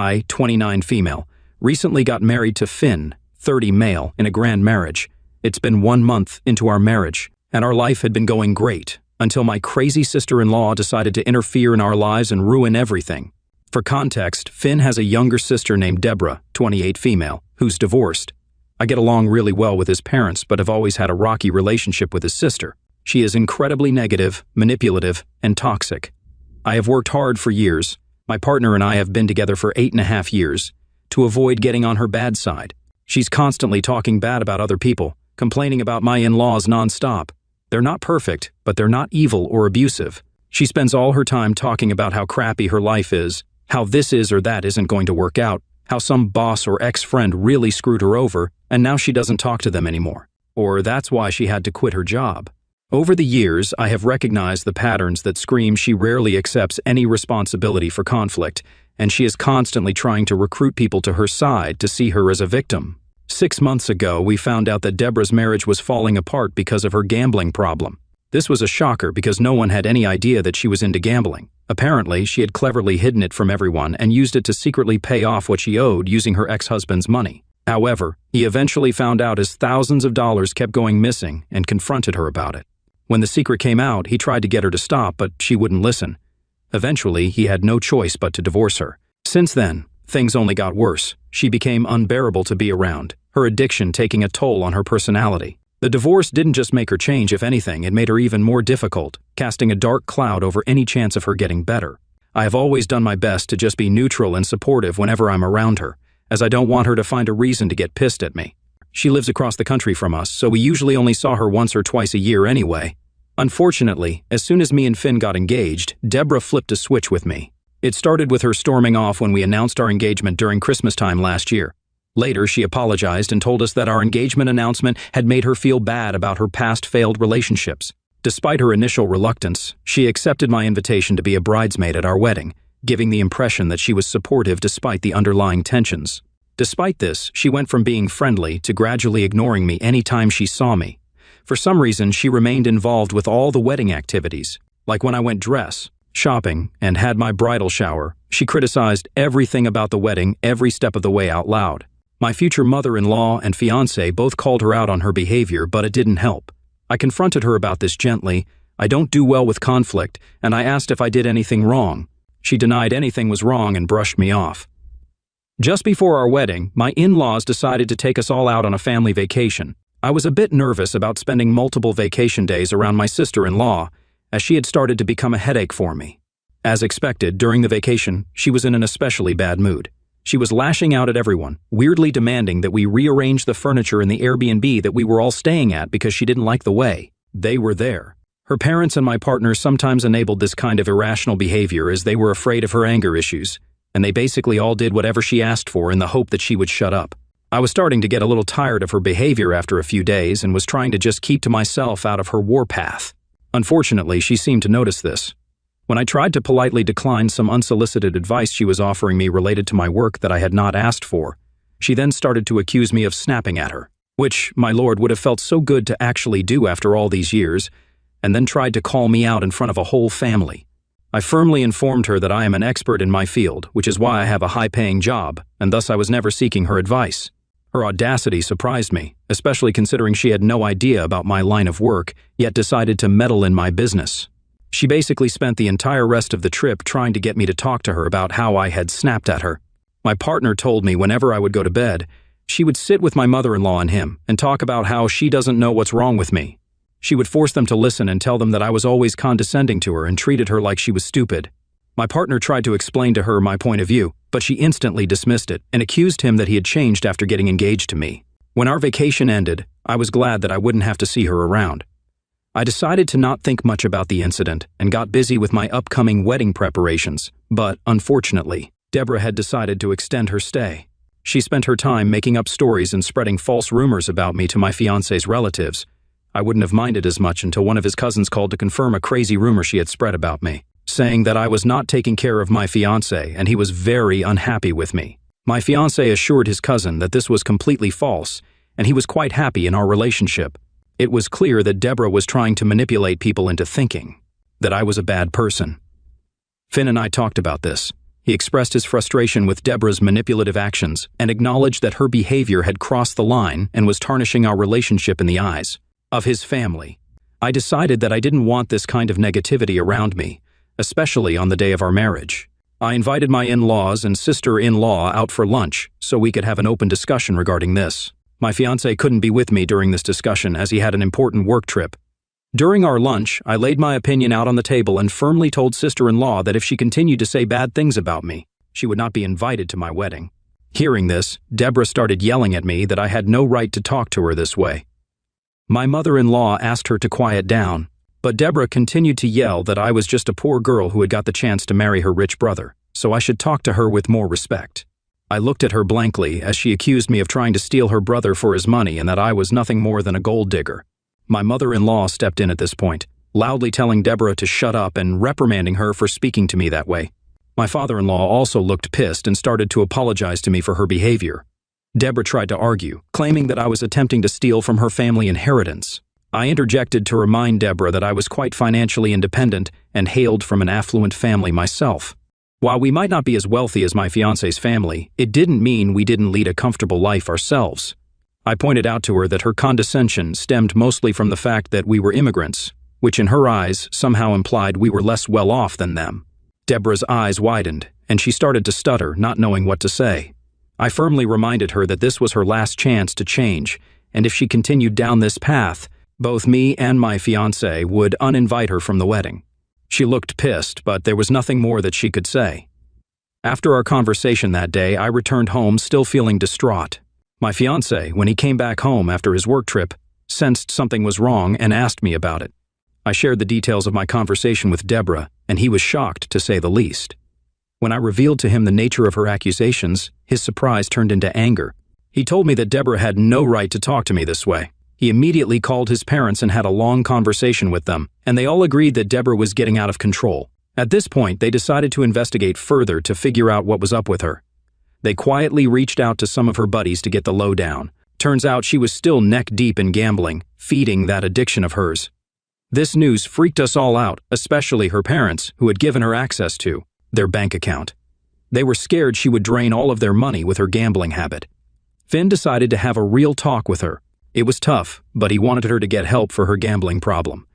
I, 29 female, recently got married to Finn, 30 male, in a grand marriage. It's been 1 month into our marriage, and our life had been going great, until my crazy sister-in-law decided to interfere in our lives and ruin everything. For context, Finn has a younger sister named Deborah, 28 female, who's divorced. I get along really well with his parents, but have always had a rocky relationship with his sister. She is incredibly negative, manipulative, and toxic. I have worked hard for years. My partner and I have been together for 8.5 years to avoid getting on her bad side. She's constantly talking bad about other people, complaining about my in-laws nonstop. They're not perfect, but they're not evil or abusive. She spends all her time talking about how crappy her life is, how this is or that isn't going to work out, how some boss or ex-friend really screwed her over, and now she doesn't talk to them anymore. Or that's why she had to quit her job. Over the years, I have recognized the patterns that scream she rarely accepts any responsibility for conflict, and she is constantly trying to recruit people to her side to see her as a victim. 6 months ago, we found out that Deborah's marriage was falling apart because of her gambling problem. This was a shocker because no one had any idea that she was into gambling. Apparently, she had cleverly hidden it from everyone and used it to secretly pay off what she owed using her ex-husband's money. However, he eventually found out as thousands of dollars kept going missing and confronted her about it. When the secret came out, he tried to get her to stop, but she wouldn't listen. Eventually, he had no choice but to divorce her. Since then, things only got worse. She became unbearable to be around, her addiction taking a toll on her personality. The divorce didn't just make her change, if anything, it made her even more difficult, casting a dark cloud over any chance of her getting better. I have always done my best to just be neutral and supportive whenever I'm around her, as I don't want her to find a reason to get pissed at me. She lives across the country from us, so we usually only saw her once or twice a year anyway. Unfortunately, as soon as me and Finn got engaged, Deborah flipped a switch with me. It started with her storming off when we announced our engagement during Christmas time last year. Later, she apologized and told us that our engagement announcement had made her feel bad about her past failed relationships. Despite her initial reluctance, she accepted my invitation to be a bridesmaid at our wedding, giving the impression that she was supportive despite the underlying tensions. Despite this, she went from being friendly to gradually ignoring me any time she saw me. For some reason, she remained involved with all the wedding activities. Like when I went dress, shopping, and had my bridal shower, she criticized everything about the wedding every step of the way out loud. My future mother-in-law and fiancé both called her out on her behavior, but it didn't help. I confronted her about this gently. I don't do well with conflict, and I asked if I did anything wrong. She denied anything was wrong and brushed me off. Just before our wedding, my in-laws decided to take us all out on a family vacation. I was a bit nervous about spending multiple vacation days around my sister-in-law, as she had started to become a headache for me. As expected, during the vacation, she was in an especially bad mood. She was lashing out at everyone, weirdly demanding that we rearrange the furniture in the Airbnb that we were all staying at because she didn't like the way they were there. Her parents and my partner sometimes enabled this kind of irrational behavior as they were afraid of her anger issues, and they basically all did whatever she asked for in the hope that she would shut up. I was starting to get a little tired of her behavior after a few days and was trying to just keep to myself out of her warpath. Unfortunately, she seemed to notice this. When I tried to politely decline some unsolicited advice she was offering me related to my work that I had not asked for, she then started to accuse me of snapping at her, which, my lord, would have felt so good to actually do after all these years, and then tried to call me out in front of a whole family. I firmly informed her that I am an expert in my field, which is why I have a high-paying job, and thus I was never seeking her advice. Her audacity surprised me, especially considering she had no idea about my line of work, yet decided to meddle in my business. She basically spent the entire rest of the trip trying to get me to talk to her about how I had snapped at her. My partner told me whenever I would go to bed, she would sit with my mother-in-law and him and talk about how she doesn't know what's wrong with me. She would force them to listen and tell them that I was always condescending to her and treated her like she was stupid. My partner tried to explain to her my point of view, but she instantly dismissed it and accused him that he had changed after getting engaged to me. When our vacation ended, I was glad that I wouldn't have to see her around. I decided to not think much about the incident and got busy with my upcoming wedding preparations, but, unfortunately, Deborah had decided to extend her stay. She spent her time making up stories and spreading false rumors about me to my fiancé's relatives. I wouldn't have minded as much until one of his cousins called to confirm a crazy rumor she had spread about me, saying that I was not taking care of my fiancé and he was very unhappy with me. My fiancé assured his cousin that this was completely false, and he was quite happy in our relationship. It was clear that Deborah was trying to manipulate people into thinking that I was a bad person. Finn and I talked about this. He expressed his frustration with Deborah's manipulative actions and acknowledged that her behavior had crossed the line and was tarnishing our relationship in the eyes of his family. I decided that I didn't want this kind of negativity around me, especially on the day of our marriage. I invited my in-laws and sister-in-law out for lunch so we could have an open discussion regarding this. My fiancé couldn't be with me during this discussion as he had an important work trip. During our lunch, I laid my opinion out on the table and firmly told sister-in-law that if she continued to say bad things about me, she would not be invited to my wedding. Hearing this, Deborah started yelling at me that I had no right to talk to her this way. My mother-in-law asked her to quiet down, but Deborah continued to yell that I was just a poor girl who had got the chance to marry her rich brother, so I should talk to her with more respect. I looked at her blankly as she accused me of trying to steal her brother for his money and that I was nothing more than a gold digger. My mother-in-law stepped in at this point, loudly telling Deborah to shut up and reprimanding her for speaking to me that way. My father-in-law also looked pissed and started to apologize to me for her behavior. Deborah tried to argue, claiming that I was attempting to steal from her family inheritance. I interjected to remind Deborah that I was quite financially independent and hailed from an affluent family myself. While we might not be as wealthy as my fiancé's family, it didn't mean we didn't lead a comfortable life ourselves. I pointed out to her that her condescension stemmed mostly from the fact that we were immigrants, which in her eyes somehow implied we were less well off than them. Deborah's eyes widened, and she started to stutter, not knowing what to say. I firmly reminded her that this was her last chance to change, and if she continued down this path, both me and my fiancé would uninvite her from the wedding. She looked pissed, but there was nothing more that she could say. After our conversation that day, I returned home still feeling distraught. My fiancé, when he came back home after his work trip, sensed something was wrong and asked me about it. I shared the details of my conversation with Deborah, and he was shocked to say the least. When I revealed to him the nature of her accusations, his surprise turned into anger. He told me that Deborah had no right to talk to me this way. He immediately called his parents and had a long conversation with them, and they all agreed that Deborah was getting out of control. At this point, they decided to investigate further to figure out what was up with her. They quietly reached out to some of her buddies to get the lowdown. Turns out she was still neck-deep in gambling, feeding that addiction of hers. This news freaked us all out, especially her parents, who had given her access to their bank account. They were scared she would drain all of their money with her gambling habit. Finn decided to have a real talk with her. It was tough, but he wanted her to get help for her gambling problem.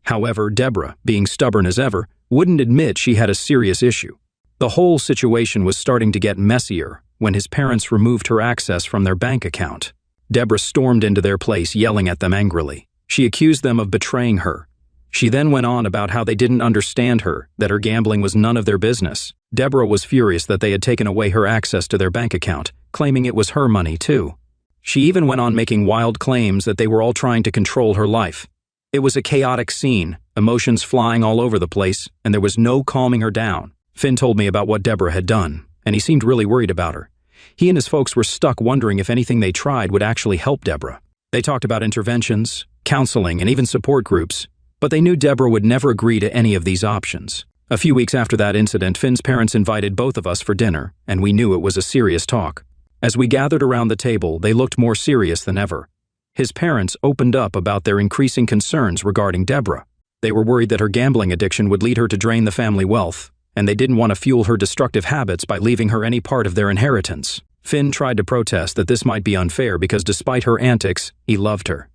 However, Deborah, being stubborn as ever, wouldn't admit she had a serious issue. The whole situation was starting to get messier when his parents removed her access from their bank account. Deborah stormed into their place, yelling at them angrily. She accused them of betraying her. She then went on about how they didn't understand her, that her gambling was none of their business. Deborah was furious that they had taken away her access to their bank account, claiming it was her money too. She even went on making wild claims that they were all trying to control her life. It was a chaotic scene, emotions flying all over the place, and there was no calming her down. Finn told me about what Deborah had done, and he seemed really worried about her. He and his folks were stuck wondering if anything they tried would actually help Deborah. They talked about interventions, counseling, and even support groups, but they knew Deborah would never agree to any of these options. A few weeks after that incident, Finn's parents invited both of us for dinner, and we knew it was a serious talk. As we gathered around the table, they looked more serious than ever. His parents opened up about their increasing concerns regarding Deborah. They were worried that her gambling addiction would lead her to drain the family wealth, and they didn't want to fuel her destructive habits by leaving her any part of their inheritance. Finn tried to protest that this might be unfair because despite her antics, he loved her.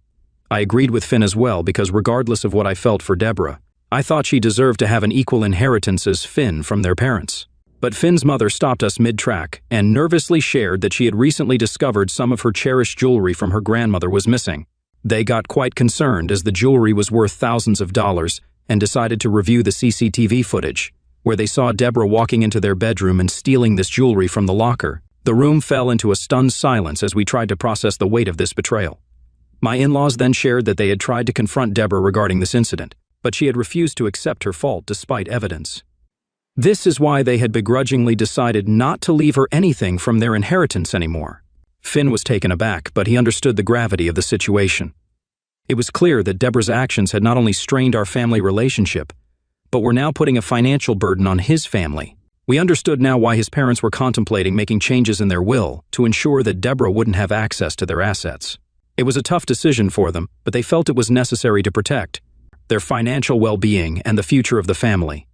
I agreed with Finn as well because regardless of what I felt for Deborah, I thought she deserved to have an equal inheritance as Finn from their parents. But Finn's mother stopped us mid-track and nervously shared that she had recently discovered some of her cherished jewelry from her grandmother was missing. They got quite concerned as the jewelry was worth thousands of dollars and decided to review the CCTV footage, where they saw Deborah walking into their bedroom and stealing this jewelry from the locker. The room fell into a stunned silence as we tried to process the weight of this betrayal. My in-laws then shared that they had tried to confront Deborah regarding this incident, but she had refused to accept her fault despite evidence. This is why they had begrudgingly decided not to leave her anything from their inheritance anymore. Finn was taken aback, but he understood the gravity of the situation. It was clear that Deborah's actions had not only strained our family relationship, but were now putting a financial burden on his family. We understood now why his parents were contemplating making changes in their will to ensure that Deborah wouldn't have access to their assets. It was a tough decision for them, but they felt it was necessary to protect their financial well-being and the future of the family.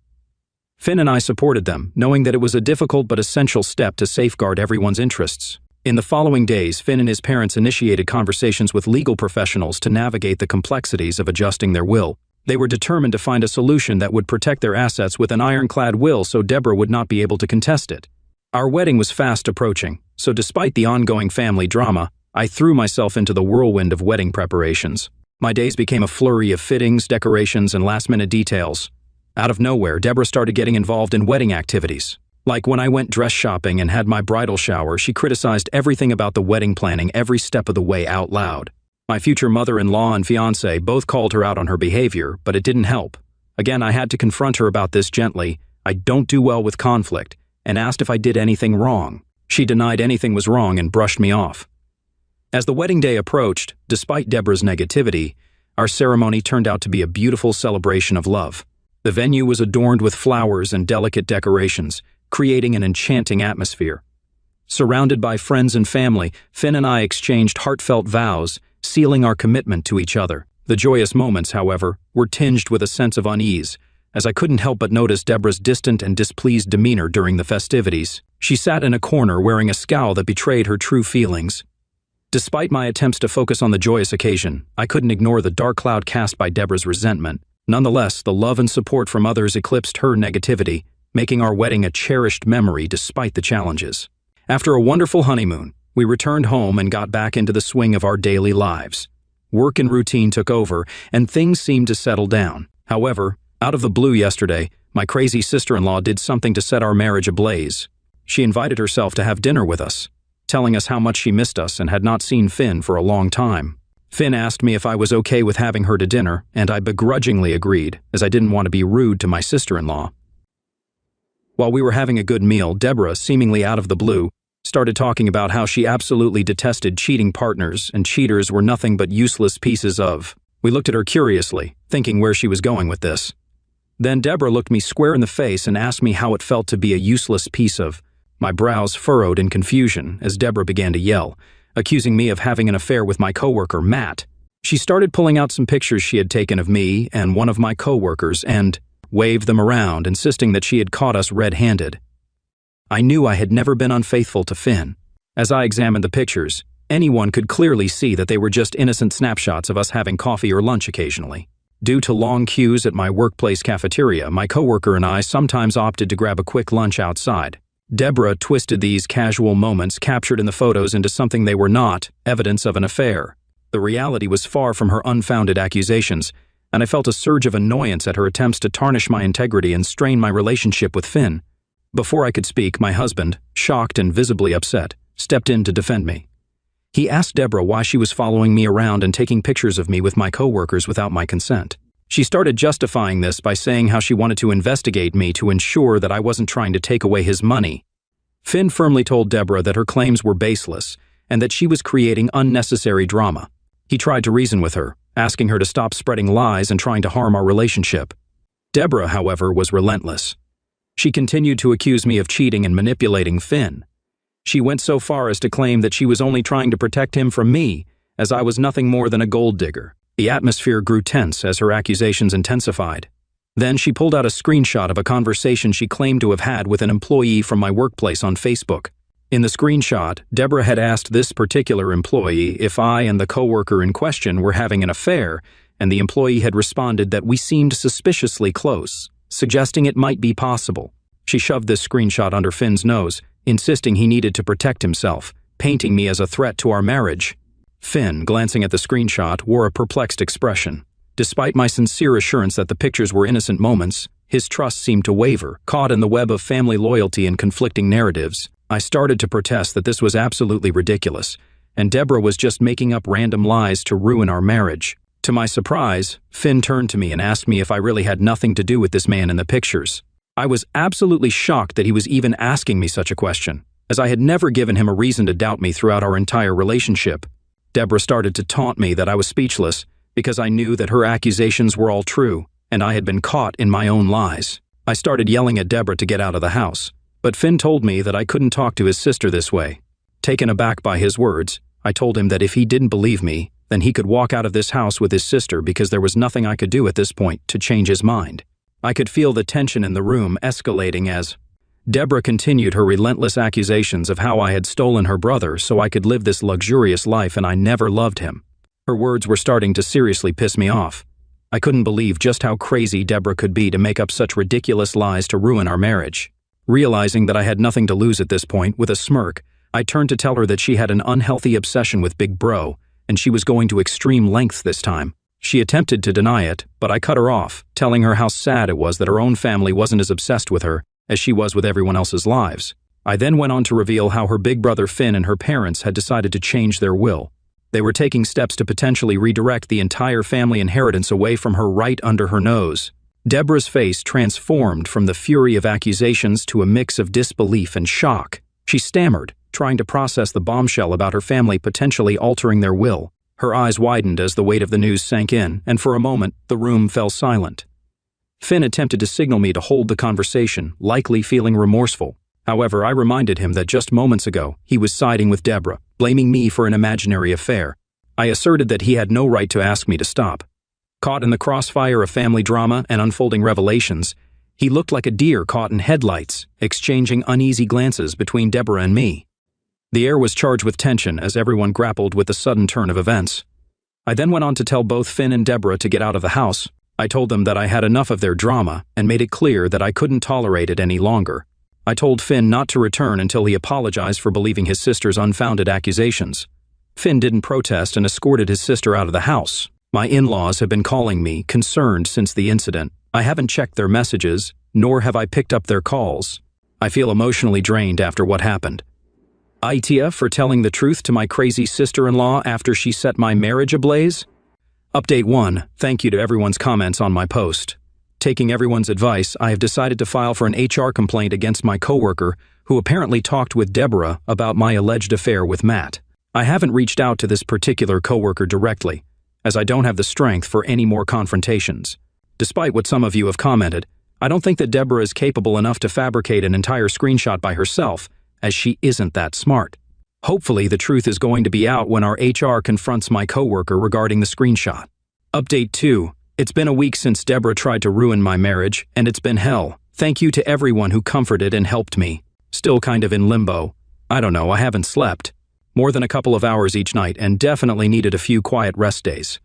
Finn and I supported them, knowing that it was a difficult but essential step to safeguard everyone's interests. In the following days, Finn and his parents initiated conversations with legal professionals to navigate the complexities of adjusting their will. They were determined to find a solution that would protect their assets with an ironclad will so Deborah would not be able to contest it. Our wedding was fast approaching, so despite the ongoing family drama, I threw myself into the whirlwind of wedding preparations. My days became a flurry of fittings, decorations, and last-minute details. Out of nowhere, Deborah started getting involved in wedding activities. Like when I went dress shopping and had my bridal shower, she criticized everything about the wedding planning every step of the way out loud. My future mother-in-law and fiancé both called her out on her behavior, but it didn't help. Again, I had to confront her about this gently. I don't do well with conflict, and asked if I did anything wrong. She denied anything was wrong and brushed me off. As the wedding day approached, despite Deborah's negativity, our ceremony turned out to be a beautiful celebration of love. The venue was adorned with flowers and delicate decorations, creating an enchanting atmosphere. Surrounded by friends and family, Finn and I exchanged heartfelt vows, sealing our commitment to each other. The joyous moments, however, were tinged with a sense of unease, as I couldn't help but notice Deborah's distant and displeased demeanor during the festivities. She sat in a corner wearing a scowl that betrayed her true feelings. Despite my attempts to focus on the joyous occasion, I couldn't ignore the dark cloud cast by Deborah's resentment. Nonetheless, the love and support from others eclipsed her negativity, making our wedding a cherished memory despite the challenges. After a wonderful honeymoon, we returned home and got back into the swing of our daily lives. Work and routine took over, and things seemed to settle down. However, out of the blue yesterday, my crazy sister-in-law did something to set our marriage ablaze. She invited herself to have dinner with us, telling us how much she missed us and had not seen Finn for a long time. Finn asked me if I was okay with having her to dinner, and I begrudgingly agreed, as I didn't want to be rude to my sister-in-law. While we were having a good meal, Deborah, seemingly out of the blue, started talking about how she absolutely detested cheating partners and cheaters were nothing but useless pieces of. We looked at her curiously, thinking where she was going with this. Then Deborah looked me square in the face and asked me how it felt to be a useless piece of. My brows furrowed in confusion as Deborah began to yell, accusing me of having an affair with my coworker, Matt. She started pulling out some pictures she had taken of me and one of my coworkers and waved them around, insisting that she had caught us red-handed. I knew I had never been unfaithful to Finn. As I examined the pictures, anyone could clearly see that they were just innocent snapshots of us having coffee or lunch occasionally. Due to long queues at my workplace cafeteria, my coworker and I sometimes opted to grab a quick lunch outside. Deborah twisted these casual moments captured in the photos into something they were not, evidence of an affair. The reality was far from her unfounded accusations, and I felt a surge of annoyance at her attempts to tarnish my integrity and strain my relationship with Finn. Before I could speak, my husband, shocked and visibly upset, stepped in to defend me. He asked Deborah why she was following me around and taking pictures of me with my coworkers without my consent. She started justifying this by saying how she wanted to investigate me to ensure that I wasn't trying to take away his money. Finn firmly told Deborah that her claims were baseless and that she was creating unnecessary drama. He tried to reason with her, asking her to stop spreading lies and trying to harm our relationship. Deborah, however, was relentless. She continued to accuse me of cheating and manipulating Finn. She went so far as to claim that she was only trying to protect him from me, as I was nothing more than a gold digger. The atmosphere grew tense as her accusations intensified. Then she pulled out a screenshot of a conversation she claimed to have had with an employee from my workplace on Facebook. In the screenshot, Deborah had asked this particular employee if I and the coworker in question were having an affair, and the employee had responded that we seemed suspiciously close, suggesting it might be possible. She shoved this screenshot under Finn's nose, insisting he needed to protect himself, painting me as a threat to our marriage. Finn, glancing at the screenshot, wore a perplexed expression. Despite my sincere assurance that the pictures were innocent moments, his trust seemed to waver, caught in the web of family loyalty and conflicting narratives. I started to protest that this was absolutely ridiculous, and Deborah was just making up random lies to ruin our marriage. To my surprise, Finn turned to me and asked me if I really had nothing to do with this man in the pictures. I was absolutely shocked that he was even asking me such a question, as I had never given him a reason to doubt me throughout our entire relationship. Deborah started to taunt me that I was speechless because I knew that her accusations were all true, and I had been caught in my own lies. I started yelling at Deborah to get out of the house, but Finn told me that I couldn't talk to his sister this way. Taken aback by his words, I told him that if he didn't believe me, then he could walk out of this house with his sister because there was nothing I could do at this point to change his mind. I could feel the tension in the room escalating as Deborah continued her relentless accusations of how I had stolen her brother so I could live this luxurious life and I never loved him. Her words were starting to seriously piss me off. I couldn't believe just how crazy Deborah could be to make up such ridiculous lies to ruin our marriage. Realizing that I had nothing to lose at this point, with a smirk, I turned to tell her that she had an unhealthy obsession with Big Bro, and she was going to extreme lengths this time. She attempted to deny it, but I cut her off, telling her how sad it was that her own family wasn't as obsessed with her as she was with everyone else's lives. I then went on to reveal how her big brother Finn and her parents had decided to change their will. They were taking steps to potentially redirect the entire family inheritance away from her right under her nose. Deborah's face transformed from the fury of accusations to a mix of disbelief and shock. She stammered, trying to process the bombshell about her family potentially altering their will. Her eyes widened as the weight of the news sank in, and for a moment, the room fell silent. Finn attempted to signal me to hold the conversation, likely feeling remorseful. However, I reminded him that just moments ago, he was siding with Deborah, blaming me for an imaginary affair. I asserted that he had no right to ask me to stop. Caught in the crossfire of family drama and unfolding revelations, he looked like a deer caught in headlights, exchanging uneasy glances between Deborah and me. The air was charged with tension as everyone grappled with the sudden turn of events. I then went on to tell both Finn and Deborah to get out of the house. I told them that I had enough of their drama and made it clear that I couldn't tolerate it any longer. I told Finn not to return until he apologized for believing his sister's unfounded accusations. Finn didn't protest and escorted his sister out of the house. My in-laws have been calling me, concerned since the incident. I haven't checked their messages, nor have I picked up their calls. I feel emotionally drained after what happened. Aita for telling the truth to my crazy sister-in-law after she set my marriage ablaze? Update 1. Thank you to everyone's comments on my post. Taking everyone's advice, I have decided to file for an HR complaint against my coworker who apparently talked with Deborah about my alleged affair with Matt. I haven't reached out to this particular coworker directly, as I don't have the strength for any more confrontations. Despite what some of you have commented, I don't think that Deborah is capable enough to fabricate an entire screenshot by herself, as she isn't that smart. Hopefully, the truth is going to be out when our HR confronts my coworker regarding the screenshot. Update 2. It's been a week since Deborah tried to ruin my marriage, and it's been hell. Thank you to everyone who comforted and helped me. Still kind of in limbo. I don't know, I haven't slept more than a couple of hours each night and definitely needed a few quiet rest days.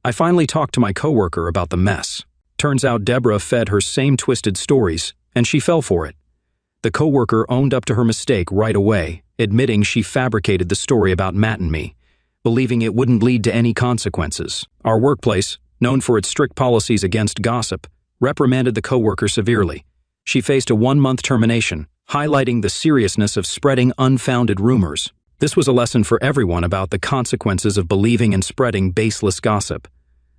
I finally talked to my coworker about the mess. Turns out Deborah fed her same twisted stories, and she fell for it. The coworker owned up to her mistake right away, admitting she fabricated the story about Matt and me, believing it wouldn't lead to any consequences. Our workplace, known for its strict policies against gossip, reprimanded the coworker severely. She faced a 1-month termination, highlighting the seriousness of spreading unfounded rumors. This was a lesson for everyone about the consequences of believing and spreading baseless gossip.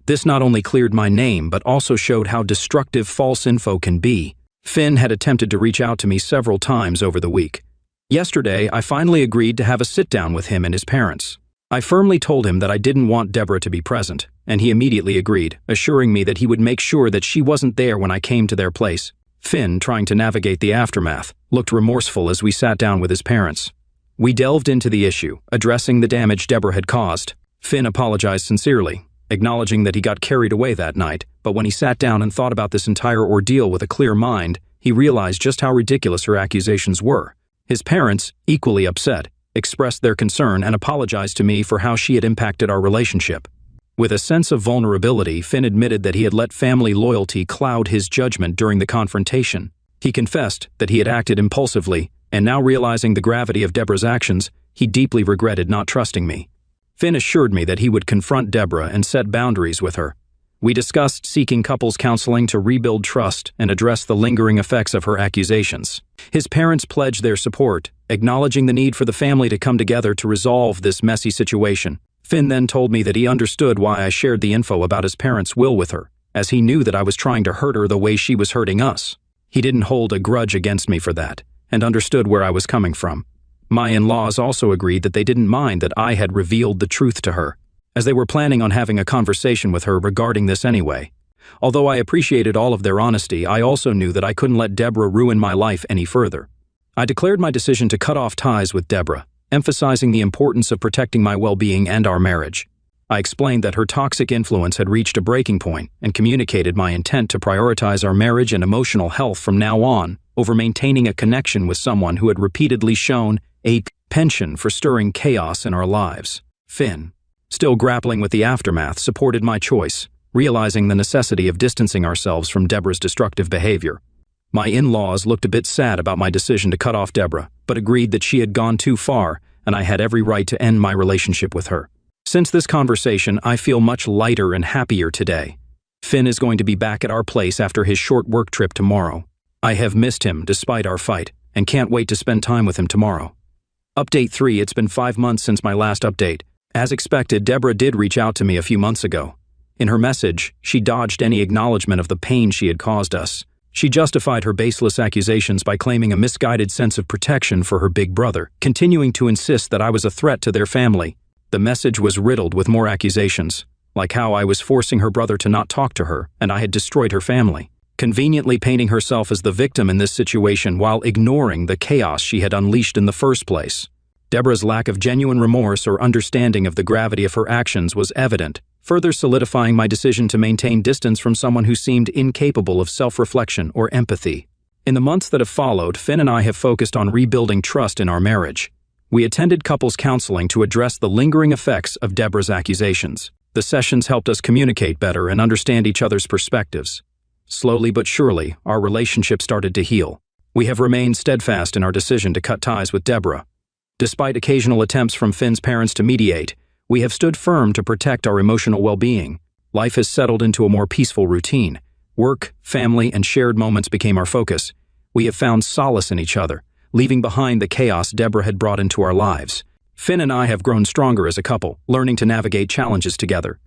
This not only cleared my name, but also showed how destructive false info can be. Finn had attempted to reach out to me several times over the week. Yesterday, I finally agreed to have a sit-down with him and his parents. I firmly told him that I didn't want Deborah to be present, and he immediately agreed, assuring me that he would make sure that she wasn't there when I came to their place. Finn, trying to navigate the aftermath, looked remorseful as we sat down with his parents. We delved into the issue, addressing the damage Deborah had caused. Finn apologized sincerely, acknowledging that he got carried away that night, but when he sat down and thought about this entire ordeal with a clear mind, he realized just how ridiculous her accusations were. His parents, equally upset, expressed their concern and apologized to me for how she had impacted our relationship. With a sense of vulnerability, Finn admitted that he had let family loyalty cloud his judgment during the confrontation. He confessed that he had acted impulsively, and now realizing the gravity of Deborah's actions, he deeply regretted not trusting me. Finn assured me that he would confront Deborah and set boundaries with her. We discussed seeking couples counseling to rebuild trust and address the lingering effects of her accusations. His parents pledged their support, acknowledging the need for the family to come together to resolve this messy situation. Finn then told me that he understood why I shared the info about his parents' will with her, as he knew that I was trying to hurt her the way she was hurting us. He didn't hold a grudge against me for that, and understood where I was coming from. My in-laws also agreed that they didn't mind that I had revealed the truth to her, as they were planning on having a conversation with her regarding this anyway. Although I appreciated all of their honesty, I also knew that I couldn't let Deborah ruin my life any further. I declared my decision to cut off ties with Deborah, emphasizing the importance of protecting my well-being and our marriage. I explained that her toxic influence had reached a breaking point and communicated my intent to prioritize our marriage and emotional health from now on over maintaining a connection with someone who had repeatedly shown a penchant for stirring chaos in our lives. Finn, still grappling with the aftermath, supported my choice, realizing the necessity of distancing ourselves from Deborah's destructive behavior. My in-laws looked a bit sad about my decision to cut off Deborah, but agreed that she had gone too far and I had every right to end my relationship with her. Since this conversation, I feel much lighter and happier today. Finn is going to be back at our place after his short work trip tomorrow. I have missed him despite our fight and can't wait to spend time with him tomorrow. Update 3. It's been 5 months since my last update. As expected, Deborah did reach out to me a few months ago. In her message, she dodged any acknowledgement of the pain she had caused us. She justified her baseless accusations by claiming a misguided sense of protection for her big brother, continuing to insist that I was a threat to their family. The message was riddled with more accusations, like how I was forcing her brother to not talk to her and I had destroyed her family, conveniently painting herself as the victim in this situation while ignoring the chaos she had unleashed in the first place. Deborah's lack of genuine remorse or understanding of the gravity of her actions was evident, further solidifying my decision to maintain distance from someone who seemed incapable of self-reflection or empathy. In the months that have followed, Finn and I have focused on rebuilding trust in our marriage. We attended couples counseling to address the lingering effects of Deborah's accusations. The sessions helped us communicate better and understand each other's perspectives. Slowly but surely, our relationship started to heal. We have remained steadfast in our decision to cut ties with Deborah. Despite occasional attempts from Finn's parents to mediate, we have stood firm to protect our emotional well-being. Life has settled into a more peaceful routine. Work, family, and shared moments became our focus. We have found solace in each other, leaving behind the chaos Deborah had brought into our lives. Finn and I have grown stronger as a couple, learning to navigate challenges together.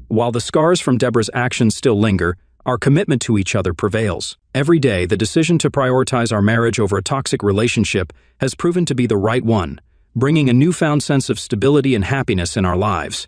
While the scars from Deborah's actions still linger, our commitment to each other prevails. Every day, the decision to prioritize our marriage over a toxic relationship has proven to be the right one, bringing a newfound sense of stability and happiness in our lives.